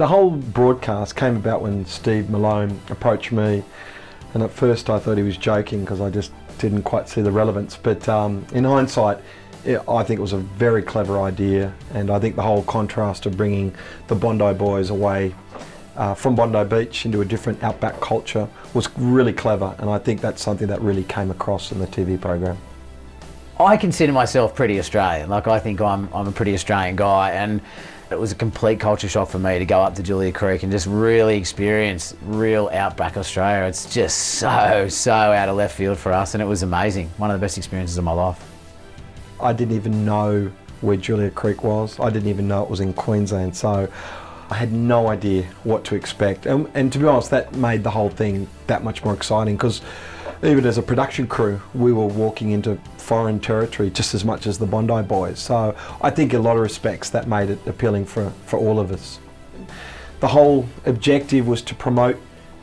The whole broadcast came about when Steve Malone approached me, and at first I thought he was joking because I just didn't quite see the relevance, but in hindsight I think it was a very clever idea, and I think the whole contrast of bringing the Bondi boys away from Bondi Beach into a different outback culture was really clever, and I think that's something that really came across in the TV program. I consider myself pretty Australian. Like, I think I'm a pretty Australian guy, and it was a complete culture shock for me to go up to Julia Creek and just really experience real outback Australia. It's just so out of left field for us, and it was amazing. One of the best experiences of my life. I didn't even know where Julia Creek was. I didn't even know it was in Queensland, so I had no idea what to expect. And to be honest, that made the whole thing that much more exciting, because even as a production crew, we were walking into foreign territory just as much as the Bondi boys. So I think in a lot of respects that made it appealing for all of us. The whole objective was to promote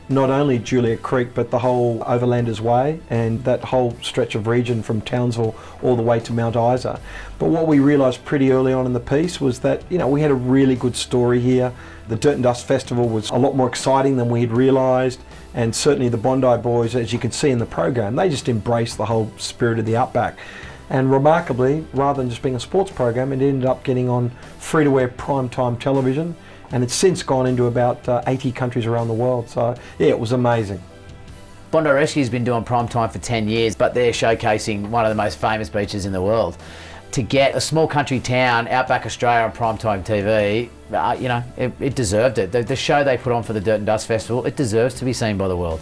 not only Julia Creek, but the whole Overlanders Way and that whole stretch of region from Townsville all the way to Mount Isa. But what we realised pretty early on in the piece was that, you know, we had a really good story here. The Dirt and Dust Festival was a lot more exciting than we had realised, and certainly the Bondi boys, as you can see in the program, they just embraced the whole spirit of the outback. And remarkably, rather than just being a sports program, it ended up getting on free-to-air prime-time television, and it's since gone into about 80 countries around the world. So yeah, it was amazing. Bondi Rescue's been doing prime time for 10 years, but they're showcasing one of the most famous beaches in the world. To get a small country town, Outback Australia, on primetime TV, you know, it deserved it. The show they put on for the Dirt and Dust Festival, it deserves to be seen by the world.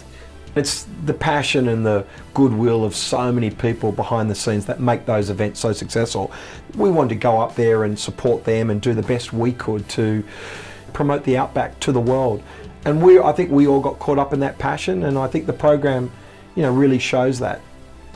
It's the passion and the goodwill of so many people behind the scenes that make those events so successful. We wanted to go up there and support them and do the best we could to promote the outback to the world. And I think we all got caught up in that passion, and I think the program, you know, really shows that.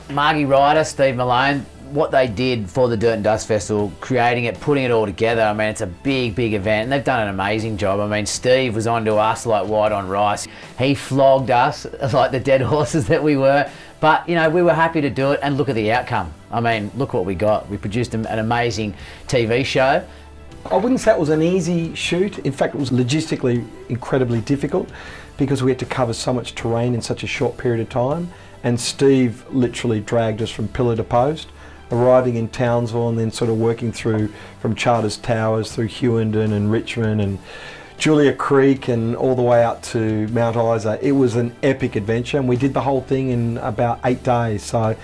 Margie Reidy, Steve Malone, what they did for the Dirt and Dust Festival, creating it, putting it all together, I mean, it's a big event, and they've done an amazing job. I mean, Steve was onto us like white on rice. He flogged us like the dead horses that we were, but, you know, we were happy to do it, and look at the outcome. I mean, look what we got. We produced an amazing TV show. I wouldn't say it was an easy shoot. In fact, it was logistically incredibly difficult because we had to cover so much terrain in such a short period of time, and Steve literally dragged us from pillar to post, arriving in Townsville and then sort of working through from Charters Towers through Hewenden and Richmond and Julia Creek and all the way out to Mount Isa. It was an epic adventure, and we did the whole thing in about 8 days. So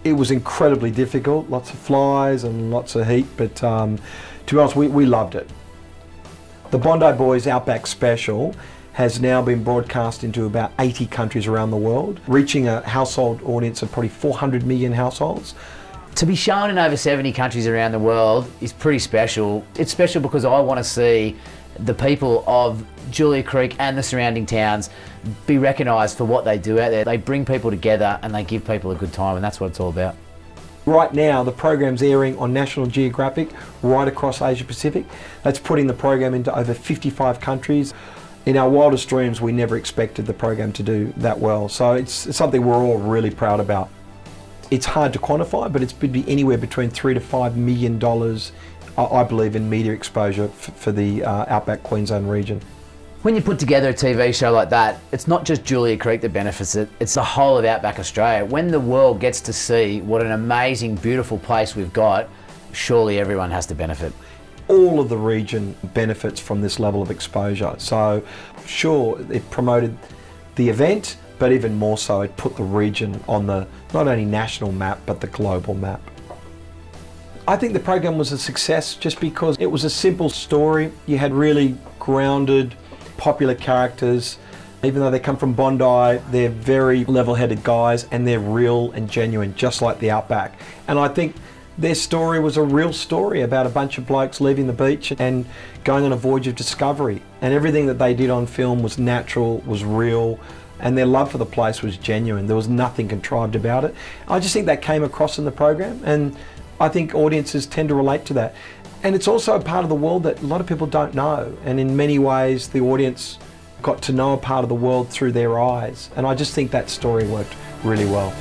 it was incredibly difficult, lots of flies and lots of heat, but to be honest, we loved it. The Bondi Boys Outback Special has now been broadcast into about 80 countries around the world, reaching a household audience of probably 400 million households. To be shown in over 70 countries around the world is pretty special. It's special because I want to see the people of Julia Creek and the surrounding towns be recognised for what they do out there. They bring people together and they give people a good time, and that's what it's all about. Right now, the program's airing on National Geographic right across Asia Pacific. That's putting the program into over 55 countries. In our wildest dreams, we never expected the program to do that well. So it's something we're all really proud about. It's hard to quantify, but it's could be anywhere between $3 to $5 million, I believe, in media exposure for the Outback Queensland region. When you put together a TV show like that, it's not just Julia Creek that benefits it, it's the whole of Outback Australia. When the world gets to see what an amazing, beautiful place we've got, surely everyone has to benefit. All of the region benefits from this level of exposure. So sure, it promoted the event, but even more so, it put the region on the not only national map, but the global map. I think the program was a success just because it was a simple story. You had really grounded, popular characters. Even though they come from Bondi, they're very level-headed guys, and they're real and genuine, just like the Outback. And I think their story was a real story about a bunch of blokes leaving the beach and going on a voyage of discovery. And everything that they did on film was natural, was real, and their love for the place was genuine. There was nothing contrived about it. I just think that came across in the program, and I think audiences tend to relate to that. And it's also a part of the world that a lot of people don't know, and in many ways the audience got to know a part of the world through their eyes, and I just think that story worked really well.